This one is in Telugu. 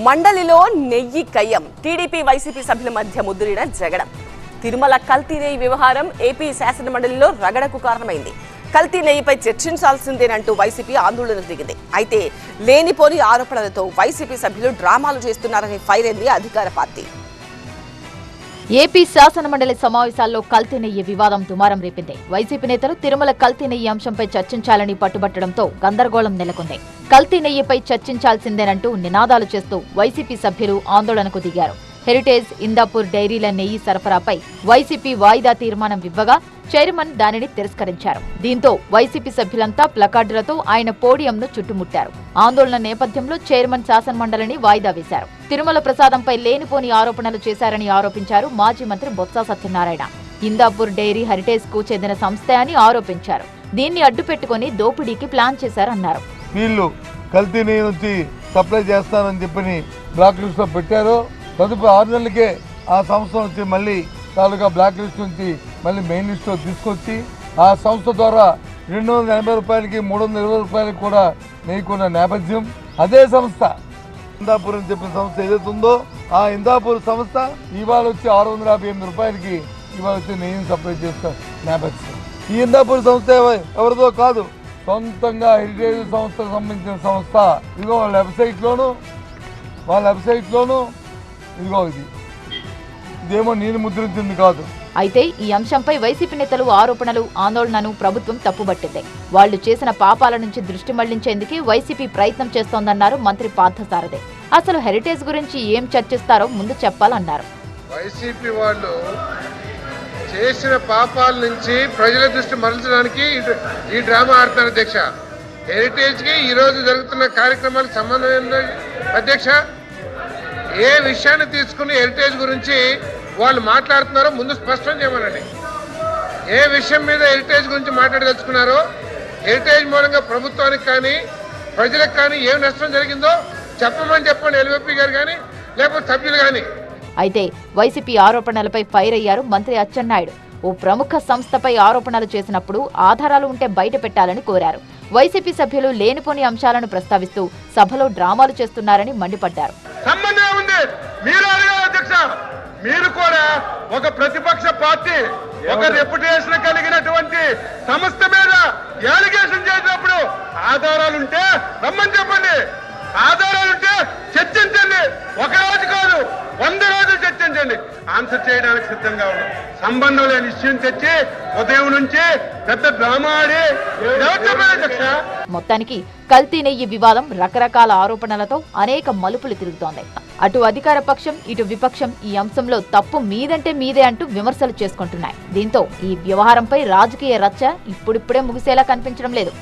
మండలిలో నెయ్యి కయ్యం టీడీపీ వైసీపీ సభ్యుల మధ్య ముద్దురిన జగడం. తిరుమల కల్తీ నెయ్యి వ్యవహారం ఏపీ శాసన మండలిలో రగడకు కారణమైంది. కల్తీ నెయ్యిపై చర్చించాల్సిందేనంటూ వైసీపీ ఆందోళనకు దిగింది. అయితే లేనిపోని ఆరోపణలతో వైసీపీ సభ్యులు డ్రామాలు చేస్తున్నారని ఫైర్ అయింది అధికార పార్టీ. ఏపీ శాసన మండలి సమావేశాల్లో కల్తీ నెయ్యి వివాదం దుమారం రేపింది. వైసీపీ నేతలు తిరుమల కల్తీ నెయ్యి అంశంపై చర్చించాలని పట్టుబట్టడంతో గందరగోళం నెలకొంది. కల్తీ నెయ్యిపై చర్చించాల్సిందేనంటూ నినాదాలు చేస్తూ వైసీపీ సభ్యులు ఆందోళనకు దిగారు. హెరిటేజ్, ఇందాపూర్ డైరీల నెయ్యి సరఫరాపై వైసీపీ వాయిదా తీర్మానం ఇవ్వగా చైర్మన్ దానిని తిరస్కరించారు. దీంతో వైసీపీ సభ్యులంతా ప్లకార్డులతో ఆయన పోడియంను చుట్టుముట్టారు. ఆందోళన నేపథ్యంలో చైర్మన్ శాసనమండలిని వాయిదా వేశారు. తిరుమల ప్రసాదంపై లేనిపోని ఆరోపణలు చేశారని ఆరోపించారు మాజీ మంత్రి బొత్స సత్యనారాయణ. ఇందాపూర్ డైరీ హెరిటేజ్ కు చెందిన సంస్థే అని ఆరోపించారు. దీన్ని అడ్డుపెట్టుకుని దోపిడీకి ప్లాన్ చేశారన్నారు. వీళ్ళు కల్తీ నెయ్యి నుంచి సప్లై చేస్తానని చెప్పని బ్లాక్ లిస్ట్ లో పెట్టారు. తదుపరి 6 నెలలకే ఆ సంస్థ నుంచి మళ్ళీ తాలూకా బ్లాక్ లిస్ట్ నుంచి మళ్ళీ మెయిన్ లిస్ట్ లో తీసుకొచ్చి ఆ సంస్థ ద్వారా 280 రూపాయలకి 320 రూపాయలకి కూడా నెయ్యి కొన్న నేపథ్యం. అదే సంస్థ ఇందాపూర్ అని చెప్పిన సంస్థ ఏదైతే ఉందో ఆ ఇందాపూర్ సంస్థ ఇవాళ వచ్చి 658 రూపాయలకి ఇవాళ వచ్చి నెయ్యిని సప్లై చేస్తున్న నేపథ్యం. ఈ ఇందాపూర్ సంస్థ ఎవరిదో కాదు, సొంతంగా హెరిటేజ్ సంస్థకు సంబంధించిన సంస్థ. ఇదిగో వాళ్ళ వెబ్సైట్లోను ఇదిగో ఇదేమో నేను ముద్రించింది కాదు. అయితే ఈ అంశంపై వైసీపీ నేతలు ఆరోపణలు, ఆందోళనను ప్రభుత్వం తప్పుబట్టింది. వాళ్లు చేసిన పాపాల నుంచి దృష్టి మళ్లించేందుకే వైసీపీ ప్రయత్నం చేస్తోందన్నారు మంత్రి పార్థసారథి. అసలు హెరిటేజ్ గురించి ఏం చర్చిస్తారో ముందు చెప్పాలన్నారు. వైసీపీ వాళ్ళు చేసిన పాపాల నుంచి ప్రజల దృష్టి మరల్చడానికి ఈ డ్రామా ఆడుతున్నారు అధ్యక్ష. హెరిటేజ్ కి ఈ రోజు జరుగుతున్న కార్యక్రమాలకు సంబంధం ఏంటంటే అధ్యక్ష, ఏ విషయాన్ని తీసుకుని హెరిటేజ్ గురించి వాళ్ళు మాట్లాడుతున్నారో ముందు స్పష్టం చేయమనండి. ఏ విషయం మీద హెరిటేజ్ గురించి మాట్లాడదలుచుకున్నారో, హెరిటేజ్ మూలంగా ప్రభుత్వానికి కానీ ప్రజలకు కానీ ఏం నష్టం జరిగిందో చెప్పండి ఎల్వీపీ గారు కానీ లేకపోతే సభ్యులు కానీ. అయితే వైసీపీ ఆరోపణలపై ఫైర్ అయ్యారు మంత్రి అచ్చెన్నాయుడు. ఓ ప్రముఖ సంస్థపై ఆరోపణలు చేసినప్పుడు ఆధారాలు ఉంటే బయట పెట్టాలని కోరారు. వైసీపీ సభ్యులు లేనిపోని అంశాలను ప్రస్తావిస్తూ సభలో డ్రామాలు చేస్తున్నారని మండిపడ్డారు. సంబంధం ఉంది, మీరు కూడా ఒక ప్రతిపక్ష పార్టీ ఒక రెప్యుటేషన్ కలిగినటువంటి సంస్థ మీద అలిగేషన్ చేసినప్పుడు ఆధారాలుంటే రమ్మని చెప్పండి. ఆధారాలుంటే చర్చించండి. ఒక రోజు కాదు 100 రోజులు చర్చించండి. ఆన్సర్ చేయడానికి సిద్ధంగా ఉన్నాం. సంబంధం లేని విషయం తెచ్చి ఉదయం నుంచి పెద్ద డ్రామా ఆడి మొత్తానికి కల్తీ నెయ్యి వివాదం రకరకాల ఆరోపణలతో అనేక మలుపులు తిరుగుతోంది. అటు అధికార పక్షం, ఇటు విపక్షం ఈ అంశంలో తప్పు మీదంటే మీదే అంటూ విమర్శలు చేసుకుంటున్నాయి. దీంతో ఈ వ్యవహారంపై రాజకీయ రచ్చ ఇప్పుడిప్పుడే ముగిసేలా కనిపించడం లేదు.